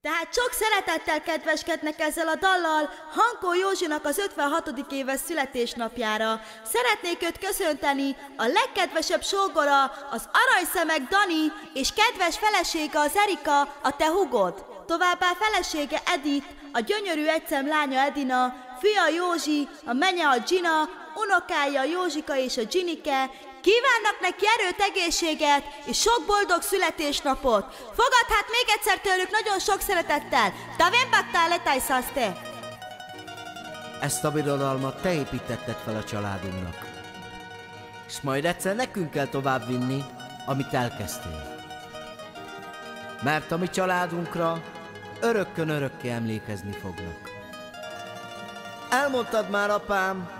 Tehát sok szeretettel kedveskednek ezzel a dallal Hankó Józsinak az 56. éves születésnapjára. Szeretnék őt köszönteni, a legkedvesebb sógora, az aranyszemek Dani, és kedves felesége az Erika, a te hugod. Továbbá felesége Edith, a gyönyörű egyszem lánya Edina, fia Józsi, a menye a Gina, unokája a Józsika és a Ginike. Kívánnak neki erőt, egészséget és sok boldog születésnapot! Fogad hát még egyszer tőlük nagyon sok szeretettel! Tavénbattál letájszaszte! Ezt a birodalmat te építetted fel a családunknak. És majd egyszer nekünk kell tovább vinni, amit elkezdtél. Mert a mi családunkra örökkön örökké emlékezni fognak. Elmondtad már, apám,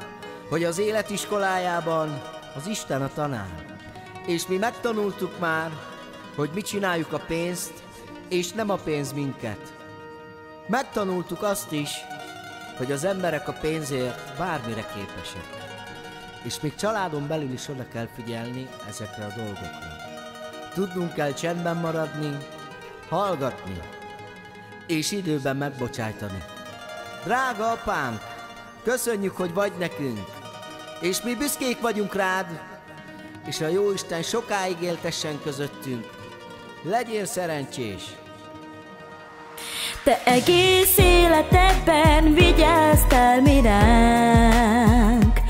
hogy az élet iskolájában az Isten a tanár. És mi megtanultuk már, hogy mi csináljuk a pénzt, és nem a pénz minket. Megtanultuk azt is, hogy az emberek a pénzért bármire képesek. És még családon belül is oda kell figyelni ezekre a dolgokra. Tudnunk kell csendben maradni, hallgatni, és időben megbocsájtani. Drága apánk, köszönjük, hogy vagy nekünk, és mi büszkék vagyunk rád, és a Jóisten sokáig éltessen közöttünk. Legyél szerencsés! Te egész életedben vigyáztál mi ránk.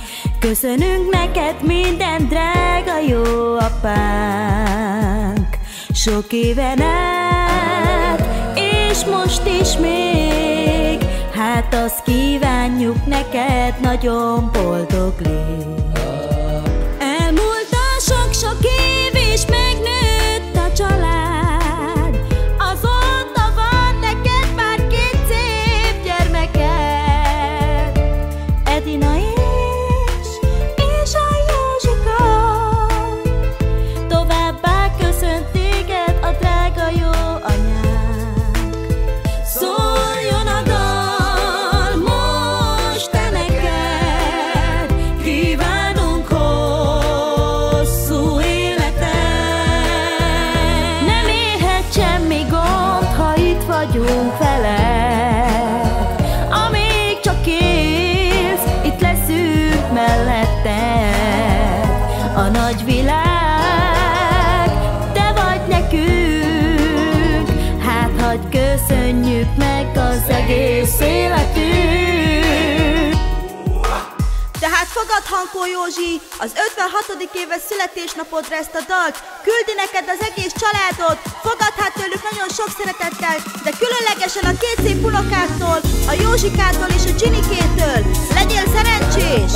Köszönünk neked minden, drága jó apánk. Sok éven át, és most is még, hát azt kívánjuk neked, nagyon boldog légy. Elmúlt a sok-sok év, és megnőtt a család. Azóta van neked már 2 szép gyermeked, Edina és a Józsika. Továbbá köszönt téged a drága jó anyánk. Szóljon a dal most te neked, kívánunk hosszú életet. Nem érhet semmi gond, ha itt vagyunk veled. Amíg csak élsz, itt leszünk melletted. A nagy világ, te vagy nekünk, hát hadd köszönjük meg az egész életünk. Tehát fogad, Hankó Józsi, az 56. éves születésnapodra ezt a dalt, küldi neked az egész családod, fogad hát tőlük nagyon sok szeretettel, de különlegesen a 2 szép unokától, a Józsikától és a Ginikétől. Legyél szerencsés!